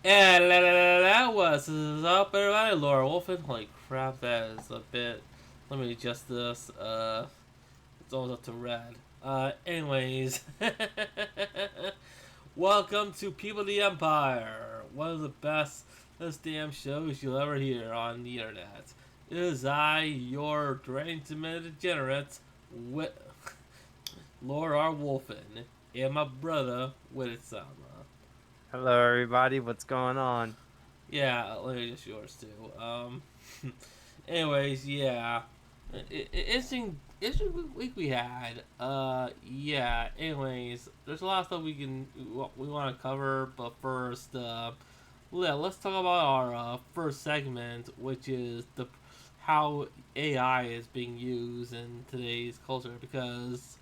And that was up, everybody. Laura Wolfen. Holy crap, that is a bit. Let me adjust this. It's almost up to red. Anyways, welcome to People of the Empire, one of the best damn shows you'll ever hear on the internet. It is I, your deranged degenerate, with Lord R. Wolfen, and my brother, Wittsama. Hello, everybody. What's going on? Yeah, let me just yours too. Anyways, yeah, interesting week we had. Yeah. Anyways, there's a lot of stuff we want to cover, but first, yeah, let's talk about our first segment, which is the how AI is being used in today's culture. Because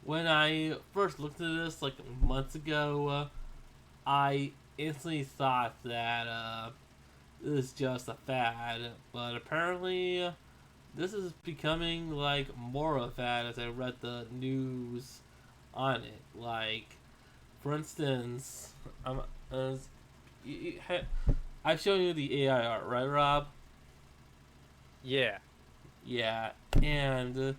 when I first looked at this like months ago, I instantly thought that this is just a fad, but apparently this is becoming like more of a fad as I read the news on it. Like, for instance, um, as I've shown you the AI art, right, Rob? Yeah. Yeah, and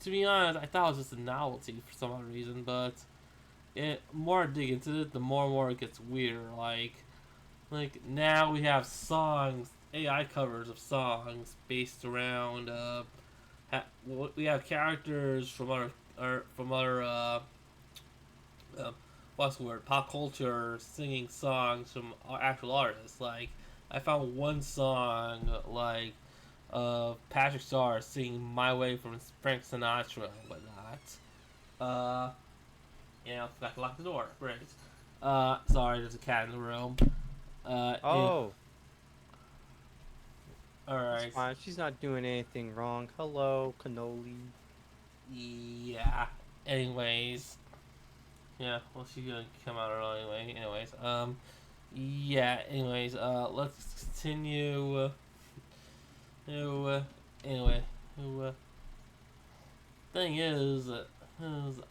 to be honest, I thought it was just a novelty for some odd reason, but more I dig into it, the more and more it gets weirder. Like now we have songs, AI covers of songs based around. We have characters from other uh, what's the word, pop culture singing songs from actual artists. Like I found one song like Patrick Starr singing "My Way" from Frank Sinatra and whatnot. Uh, forgot to lock the door. Great. Sorry, there's a cat in the room. Yeah, Oh, all it's right. fine. She's not doing anything wrong. Hello, cannoli. Yeah. Anyways, yeah. Well, she's gonna come out early anyway. Anyways, yeah. Anyways, let's continue. Uh, anyway, uh, thing is,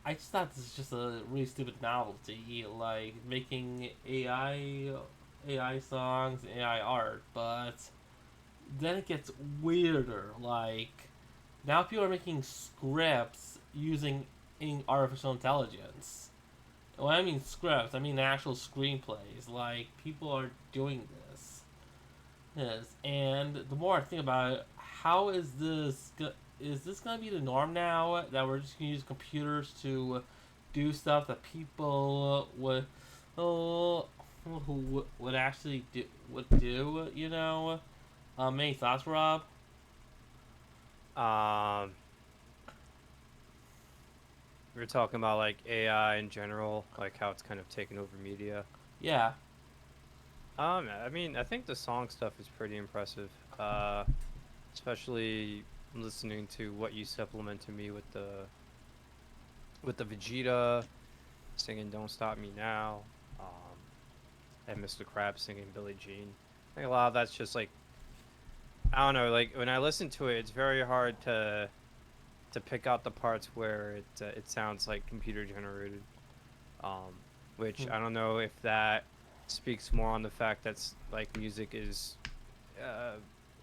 I just thought this is just a really stupid novelty, like making AI songs, AI art, but then it gets weirder. Like now people are making scripts using artificial intelligence. When I mean scripts, I mean actual screenplays. Like people are doing this. Yes, and the more I think about it, how is this? Is this gonna be the norm now? That we're just gonna use computers to do stuff that people oh, who would actually do? You know? Any thoughts, Rob? Um, we're talking about like AI in general, like how it's kind of taken over media. Yeah. I mean, I think the song stuff is pretty impressive. Especially listening to what you supplement to me with the Vegeta singing "Don't Stop Me Now," um, and Mr. Krabs singing "Billie Jean." I think a lot of that's just like I don't know. Like when I listen to it, it's very hard to pick out the parts where it sounds like computer generated. Um, which I don't know if that speaks more on the fact that's like music is uh,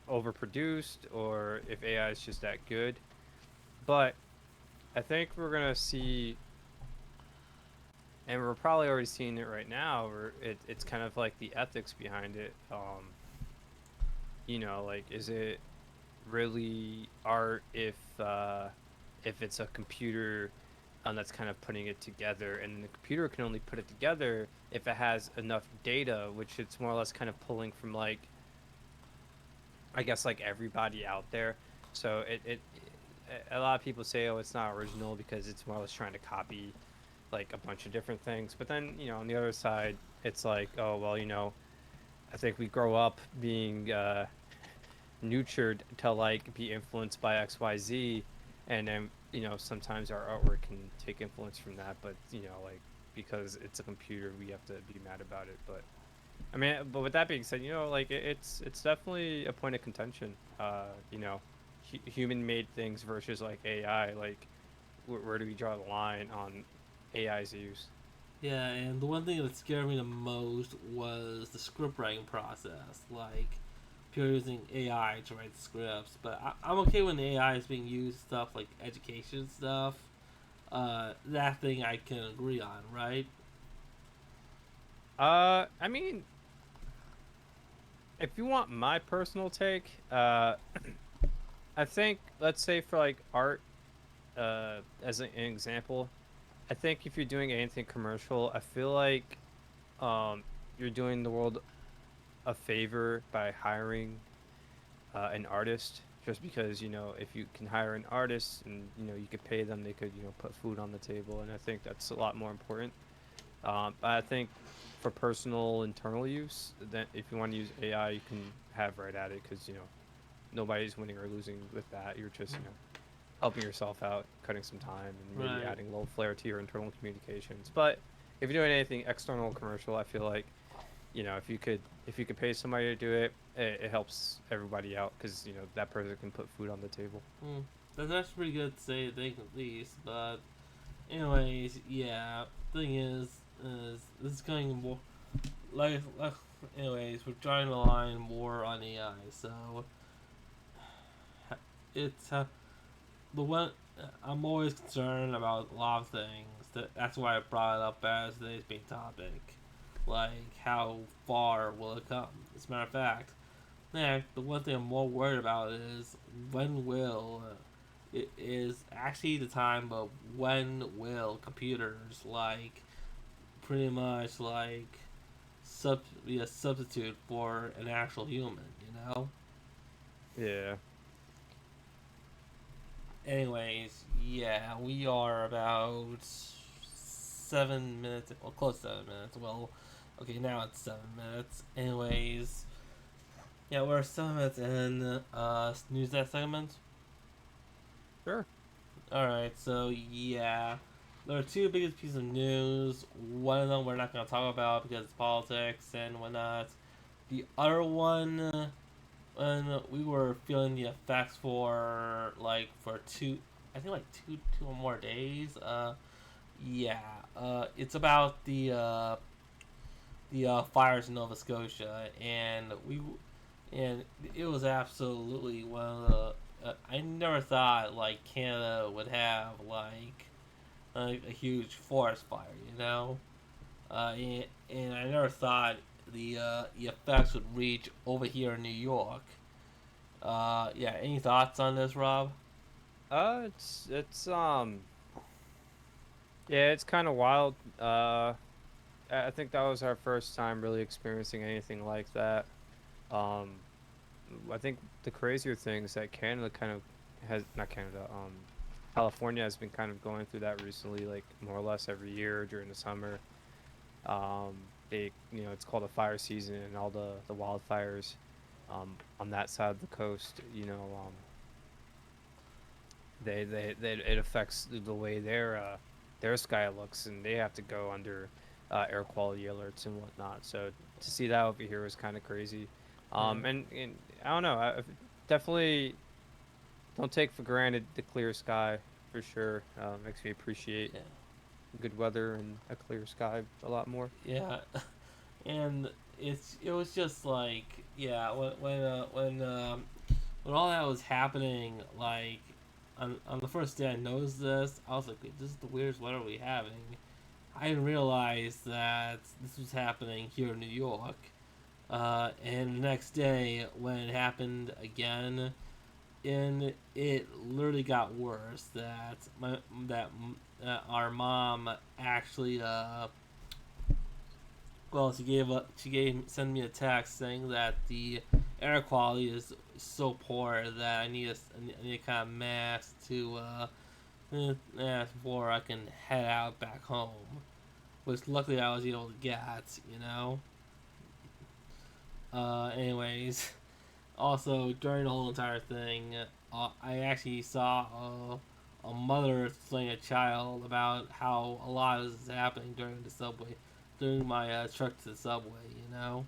overproduced or if AI is just that good. But I think we're gonna see, and we're probably already seeing it right now. Where it's kind of like the ethics behind it. Like is it really art if it's a computer that's kind of putting it together, and the computer can only put it together if it has enough data, which it's more or less kind of pulling from like I guess like everybody out there. So a lot of people say, oh, it's not original because it's more or less trying to copy like a bunch of different things. But then on the other side, it's like, oh well, I think we grow up being nurtured to like be influenced by XYZ, and then sometimes our artwork can take influence from that, but like because it's a computer we have to be mad about it. But I mean, but with that being said, like it's definitely a point of contention. Human made things versus like AI. Like where do we draw the line on AI's use? Yeah, and the one thing that scared me the most was the script writing process. Like, people using AI to write scripts, but I'm okay when AI is being used stuff like education stuff. That thing I can agree on, right? I mean, if you want my personal take, I think let's say for like art, as an example, I think if you're doing anything commercial, I feel like you're doing the world a favor by hiring an artist, just because if you can hire an artist and you could pay them, they could put food on the table, and I think that's a lot more important. But I think for personal internal use, then if you want to use AI, you can have right at it, because nobody's winning or losing with that. You're just helping yourself out, cutting some time, and maybe Right. adding a little flair to your internal communications. But if you're doing anything external commercial, I feel like if you could pay somebody to do it, it helps everybody out, because that person can put food on the table. Hmm. That's actually pretty good to say, I think, at least. But, anyways, yeah. Thing is this is going more like. Anyways, we're trying to align more on AI, so it's the one I'm always concerned about a lot of things. That's why I brought it up as today's big topic. Like, how far will it come? As a matter of fact, yeah, the one thing I'm more worried about is when will it is actually the time of when will computers like pretty much like be a substitute for an actual human, you know? Yeah. Anyways, yeah, we are about 7 minutes, well, close to 7 minutes. Well, okay, now it's 7 minutes. Anyways, yeah, we're 7 minutes in. News that segment. Sure. All right, so yeah, there are two biggest pieces of news. One of them we're not gonna talk about because it's politics and whatnot. The other one, when we were feeling the effects for I think like two or more days. Yeah, it's about the fires in Nova Scotia, and it was absolutely one of the. I never thought like Canada would have like a huge forest fire, you know, and I never thought the effects would reach over here in New York. Yeah, any thoughts on this, Rob? It's yeah, it's kind of wild. I think that was our first time really experiencing anything like that. Um, I think the crazier thing is that Canada kind of has, not Canada, California has been kind of going through that recently, like more or less every year during the summer. It's called a fire season, and all the wildfires, on that side of the coast, they it affects the way their sky looks, and they have to go under air quality alerts and whatnot. So to see that over here was kind of crazy. Yeah, And I don't know, definitely don't take for granted the clear sky, for sure. Makes me appreciate yeah, good weather and a clear sky a lot more. yeah. And it was just like yeah when all that was happening, like on the first day I noticed this, I was like, "Wait, this is the weirdest weather we having." I didn't realize that this was happening here in New York. And the next day, when it happened again, and it literally got worse. That our mom actually well, she gave sent me a text saying that the air quality is so poor that I need a kind of mask to before I can head out back home. Which luckily I was able to get, you know. Anyways, also during the whole entire thing, I actually saw a mother explaining a child about how a lot of this is happening during my trek to the subway, you know.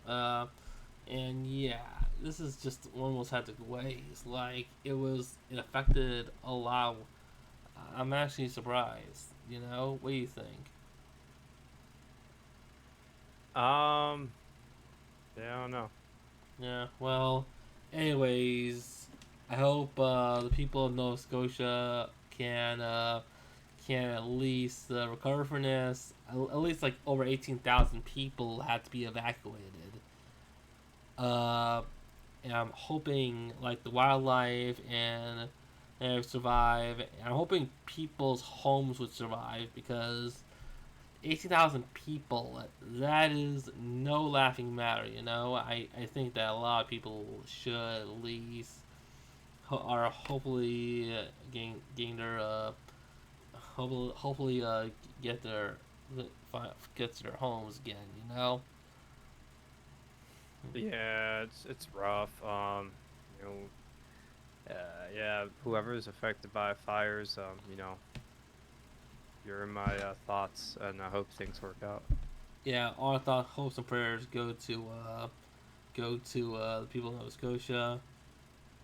Uh, and yeah, this is just one of those hectic ways. Like it affected a lot. I'm actually surprised. You know, what do you think? Um, yeah, I don't know. Yeah, well, anyways, I hope the people of Nova Scotia can at least recover from this. At least like over 18,000 people had to be evacuated. Uh, and I'm hoping like the wildlife and survive. And I'm hoping people's homes would survive because 18,000 people, that is no laughing matter, you know? I think that a lot of people should at least are hopefully gain their hopefully get their get to their homes again, you know? Yeah, it's rough. You know, yeah, whoever is affected by fires, you're in my thoughts, and I hope things work out. Yeah, all our thoughts, hopes, and prayers go to the people of Nova Scotia.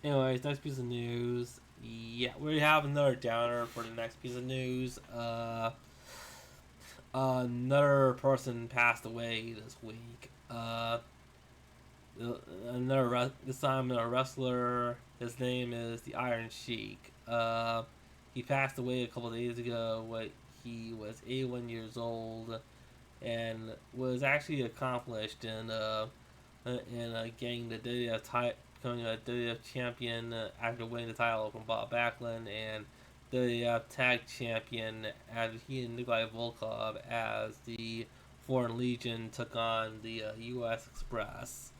Anyways, next piece of news. Yeah, we have another downer for the next piece of news. Another person passed away this week. This time another wrestler. His name is the Iron Sheik. He passed away a couple of days ago. He was 81 years old, and was actually accomplished in getting the WWF becoming a WWF champion after winning the title from Bob Backlund, and WWF Tag Champion after he and Nikolai Volkov as the Foreign Legion took on the U.S. Express.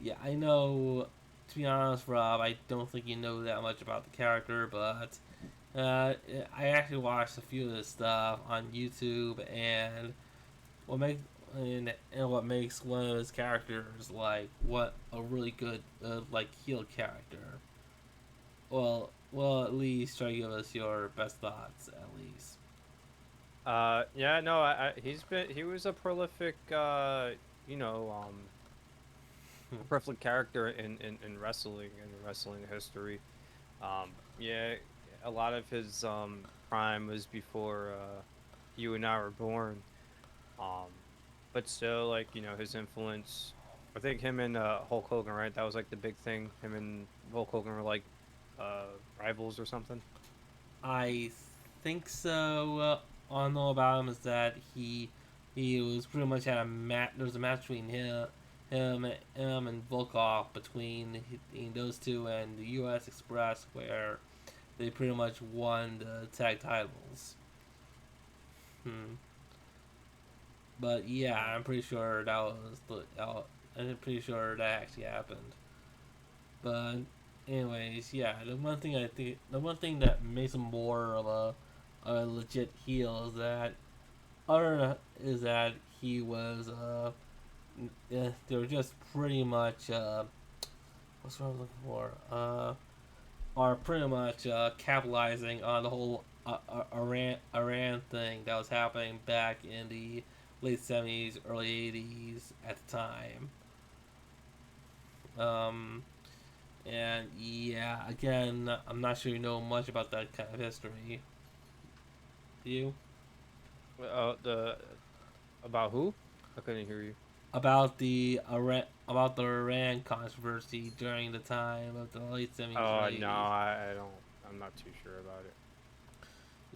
Yeah, I know. To be honest, Rob, I don't think you know that much about the character, but I actually watched a few of his stuff on YouTube, and what makes and what makes one of his characters like what a really good like heel character. Well, at least try to give us your best thoughts, at least. Yeah, no, he was a prolific, you know, a prolific character in wrestling and wrestling history. Yeah, a lot of his prime was before you and I were born. Um, but still, like, his influence. I think him and Hulk Hogan, right? That was like the big thing. Him and Hulk Hogan were like uh rivals or something. I think so. All I know about him is that he was pretty much at a match. There was a match between him and Volkov between those two and the U.S. Express where they pretty much won the tag titles. Hmm. But yeah, I'm pretty sure that was I'm pretty sure that actually happened. But anyways, yeah, the one thing that makes him more of a legit heel is that he was they were just pretty much what's what I'm looking for are pretty much capitalizing on the whole Iran thing that was happening back in the late 70s, early 80s at the time. Um, and yeah, again, I'm not sure you know much about that kind of history. Do you? The About who? I couldn't hear you. About the Iran controversy during the time of the late 70s, Oh early no, 80s. I don't. I'm not too sure about it.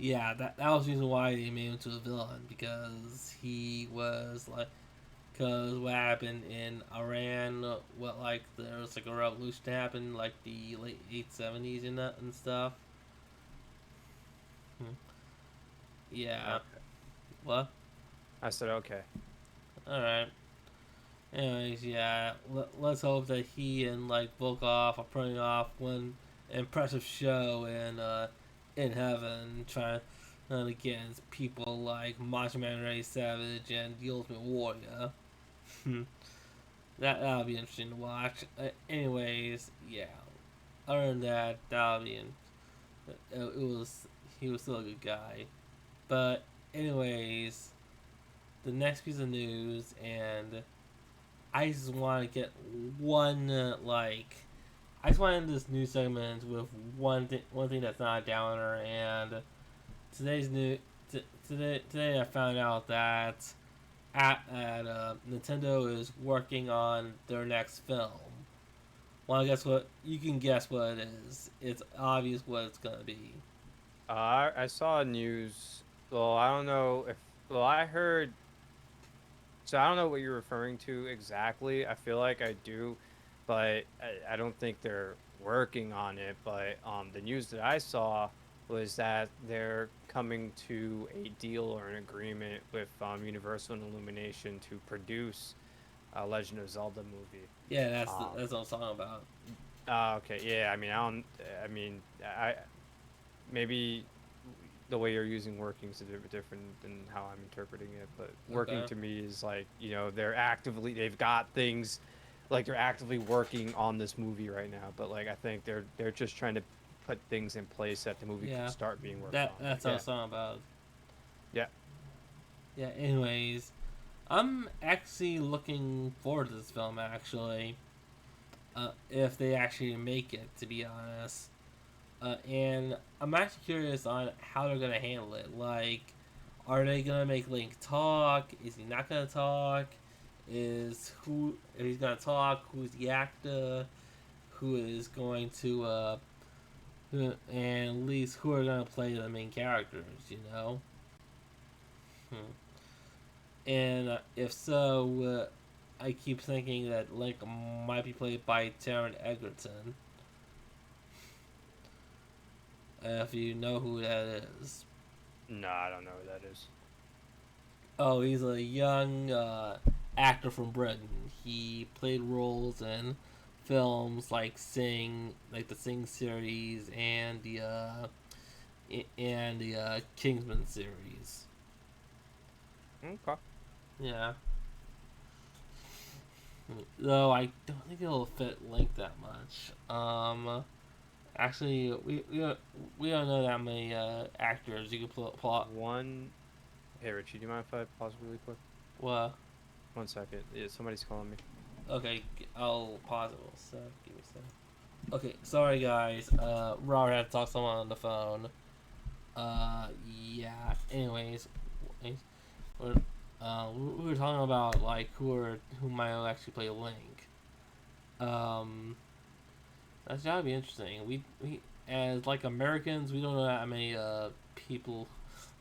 Yeah, that was the reason why they made him to a villain because he was like because what happened in Iran, what like there was like a revolution happened like the late 870s and that and stuff. Hmm. Yeah. Okay, What? I said okay. All right. Anyways, yeah. Let's hope that he and like Volkov are putting off one impressive show in heaven, trying against people like Macho Man Ray Savage and the Ultimate Warrior. That'll be interesting to watch. Anyways, yeah. Other than that, it was he was still a good guy. But anyways, the next piece of news, and I just want to get one I just want to end this news segment with one thing that's not a downer, and today's new today I found out that Nintendo is working on their next film. Well, I guess what you can guess what it is. It's obvious what it's gonna be. I saw news. Well, I don't know if. Well, I heard. So I don't know what you're referring to exactly. I feel like I do, but I don't think they're working on it. But the news that I saw was that they're coming to a deal or an agreement with Universal and Illumination to produce a Legend of Zelda movie. Yeah, Um, that's what I'm talking about. okay, yeah. I mean, I don't. I mean, I maybe the way you're using working is a bit different than how I'm interpreting it. But working Okay. to me is like, they've got things, like they're actively working on this movie right now. But like, I think they're just trying to put things in place that the movie can Yeah, start being worked on. But that's what I yeah, was talking about. yeah. Yeah. Anyways, I'm actually looking forward to this film. Actually, if they actually make it, to be honest. And I'm actually curious on how they're gonna handle it. Like, are they gonna make Link talk? Is he not gonna talk? Is who if he's gonna talk? Who's the actor? Who is going to and at least who are gonna play the main characters? You know. Hmm. And if so, I keep thinking that Link might be played by Taron Egerton. If you know who that is. No, I don't know who that is. Oh, he's a young actor from Britain. He played roles in films like like the Sing series and the Kingsman series. Okay. Yeah. Though I don't think it'll fit Link that much. Actually, we don't know that many actors you could pull out. One. Hey, Richie, do you mind if I pause really quick? Well, 1 second. Yeah, somebody's calling me. okay, I'll pause it. So give me a second. Okay, sorry guys. Robert had to talk to someone on the phone. Yeah. Anyways, we're, we were talking about like who might actually play Link. Um, that's gotta be interesting. We as like Americans, we don't know that many people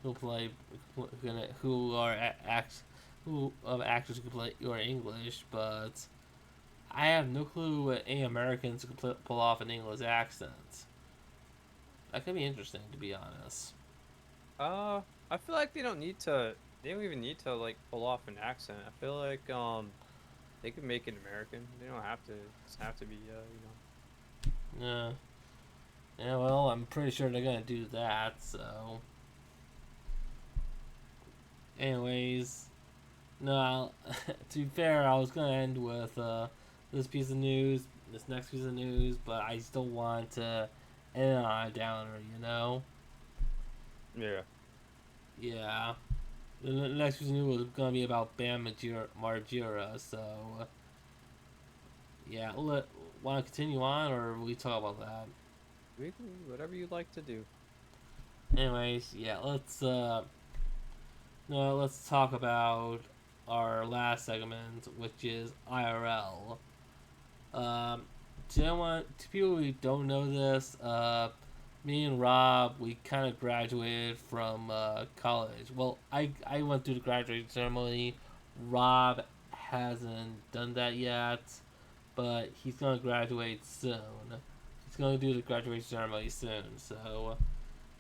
who play who are acts who of actors who can play who are English, but I have no clue what any Americans can pull off an English accent. That could be interesting, to be honest. I feel like they don't need to. They don't even need to like pull off an accent. I feel like they could make it American. They don't have to. Just have to be Yeah. Yeah, well, I'm pretty sure they're gonna do that, so. Anyways, no, to be fair, I was gonna end with this piece of news, this next piece of news, but I still want to end on a downer, you know? Yeah. Yeah. The next piece of news was gonna be about Bam Margera, so. Yeah, want to continue on, or we talk about that? We can whatever you like to do. Anyways, yeah, let's talk about our last segment, which is IRL. To people who don't know this, me and Rob, we kind of graduated from college. Well, I went through the graduation ceremony. Rob hasn't done that yet, but he's gonna graduate soon. He's gonna do the graduation ceremony soon. So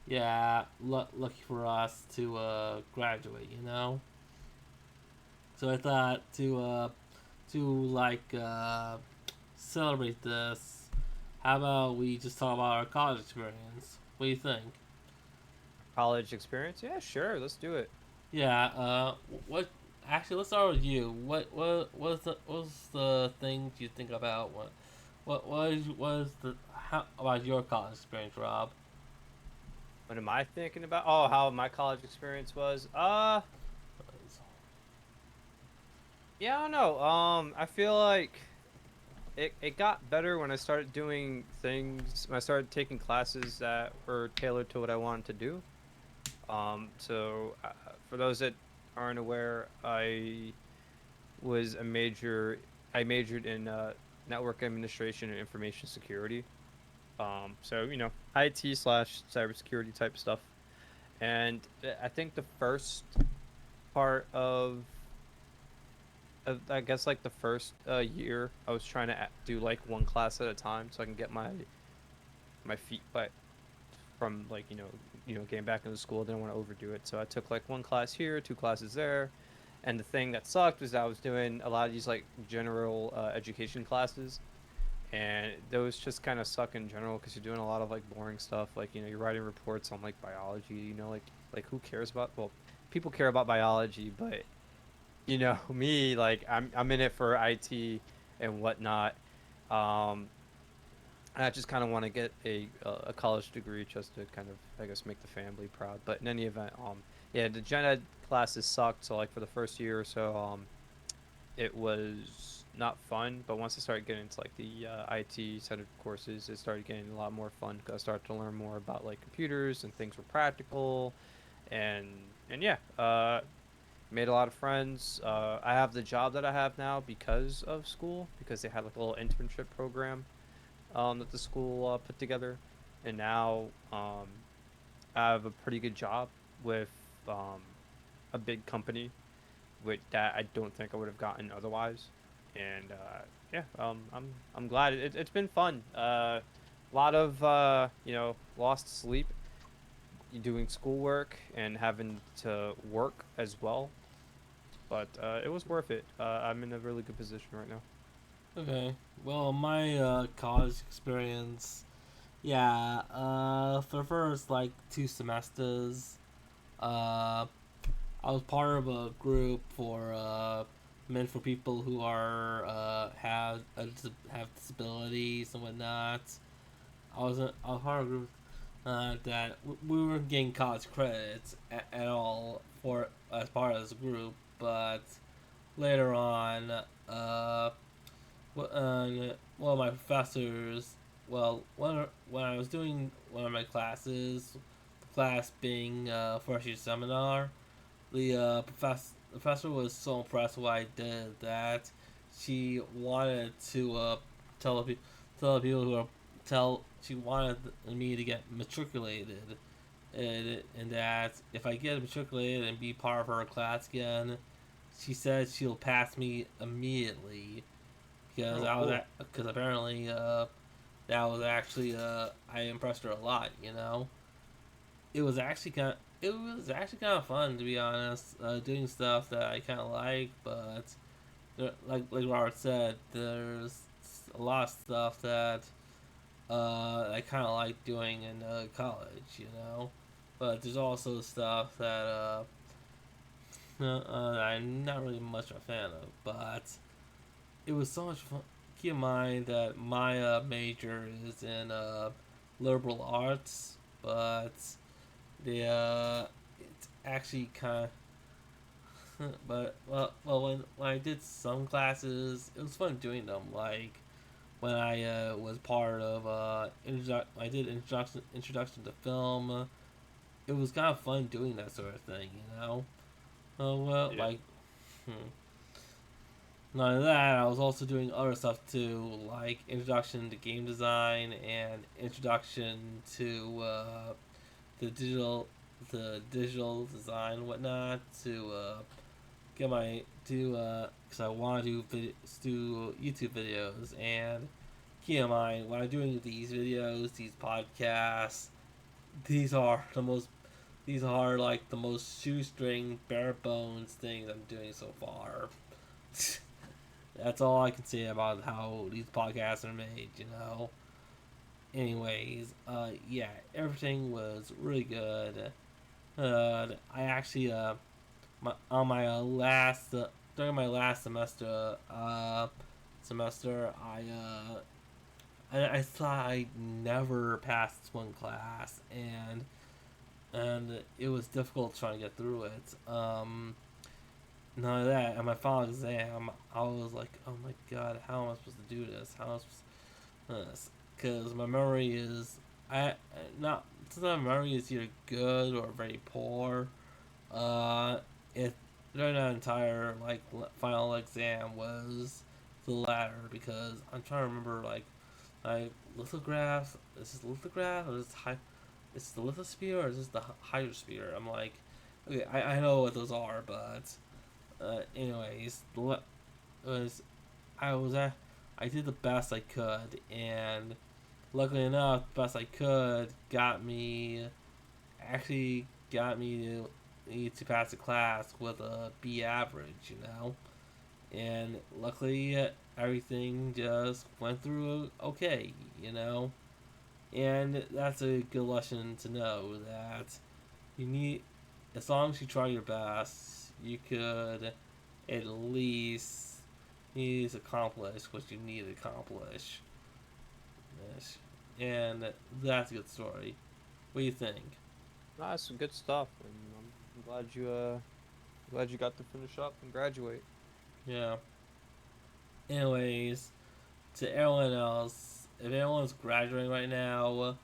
yeah, lucky for us to graduate, you know. So I thought to celebrate this, how about we just talk about our college experience? What do you think? College experience? Yeah, sure. Let's do it. Yeah. What? Actually, let's start with you. What was the things you think about what is the how about your college experience, Rob? What am I thinking about? Oh, how my college experience was. Yeah, I don't know. I feel like it got better when I started doing things. When I started taking classes that were tailored to what I wanted to do. So for those that aren't aware, was a major. I majored in network administration and information security. So IT slash cybersecurity type stuff. And I think the first part of I guess like the first year, I was trying to do like one class at a time so I can get my feet wet from like getting back into school. I didn't want to overdo it, so I took like one class here, two classes there. And the thing that sucked was I was doing a lot of these like general education classes, and those just kind of suck in general because you're doing a lot of like boring stuff. Like you're writing reports on like biology. Like who cares about? Well, people care about biology, but me, like I'm in it for IT and whatnot. Um, and I just kind of want to get a college degree just to kind of, I guess, make the family proud. But in any event, yeah, the gen ed classes sucked. So like for the first year or so, it was not fun. But once I started getting into like the IT centered courses, it started getting a lot more fun because I started to learn more about like computers and things were practical, and yeah, made a lot of friends. I have the job that I have now because of school, because they had like a little internship program that the school put together, and now I have a pretty good job with um, a big company, which that I don't think I would have gotten otherwise. And yeah, I'm glad it's been fun. A lot of lost sleep doing schoolwork and having to work as well, but it was worth it. I'm in a really good position right now. Okay. Well, my college experience, yeah. For the first like 2 semesters, uh, I was part of a group for meant for people who are have disabilities and whatnot. I was part of a group that we weren't getting college credits at all for as part of this group, but later on, one of my professors, when I was doing one of my classes, the class being first year seminar, the professor was so impressed with what I did that she wanted to tell the, tell the people who are tell she wanted me to get matriculated, and that if I get matriculated and be part of her class again, she said she'll pass me immediately because Oh, I was cool. at because apparently that was actually I impressed her a lot. It was actually kind of fun to be honest, doing stuff that I kind of like, but like Robert said, there's a lot of stuff that I kind of like doing in college. But there's also stuff that I'm not really much of a fan of. But it was so much fun. Keep in mind that my major is in liberal arts, but the it's actually kind of. But when I did some classes, it was fun doing them. Like when I was part of I did introduction to film. It was kind of fun doing that sort of thing. Oh well, Yeah. like hmm. Not only that, I was also doing other stuff too, like introduction to game design and introduction to the digital design and whatnot to get my do because I want to do YouTube videos and keep in mind when I'm doing these videos, these podcasts, these are the most these are like the most shoestring bare bones things I'm doing so far. That's all I can say about how these podcasts are made. Anyways, yeah, everything was really good. I actually, on my last, during my last semester, I thought I'd never pass one class, and it was difficult trying to get through it. None of that. At my final exam, I was like, "Oh my god, how am I supposed to do this? How am I supposed to do this?" Because my memory is, I not since my memory is either good or very poor, uh, it during that entire like final exam was the latter because I'm trying to remember like lithograph. Is this lithograph or is this high? Is this the lithosphere or is this the hydrosphere? I'm like, okay, I know what those are, but anyways, was I was at I did the best I could, and luckily enough, the best I could got me to pass the class with a B average, you know. And luckily, everything just went through okay, you know. And that's a good lesson to know that you need, as long as you try your best, you could at least accomplish what you need to accomplish. Yes. And that's a good story. What do you think? Nah, that's some good stuff, and I'm glad you got to finish up and graduate. Yeah. Anyways, to everyone else, if everyone's graduating right now,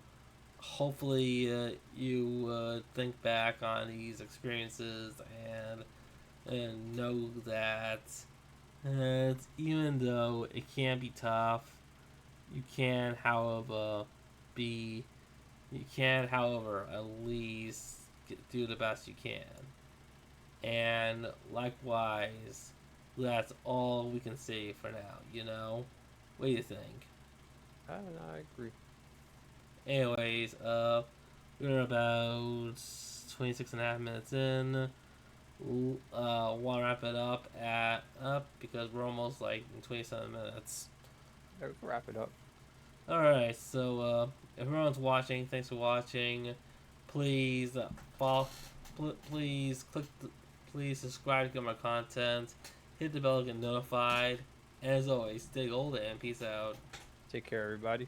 hopefully you think back on these experiences and know that even though it can be tough, you can, however, be you can, however, at least do the best you can. And likewise, that's all we can say for now. You know, what do you think? I agree. Anyways, we're about 26 and a half minutes in. Want to wrap it up because we're almost like in 27 minutes. Yeah, we can wrap it up. All right, so if everyone's watching, thanks for watching. Please follow. Please please subscribe to get my content. Hit the bell to get notified. And as always, stay golden and peace out. Take care, everybody.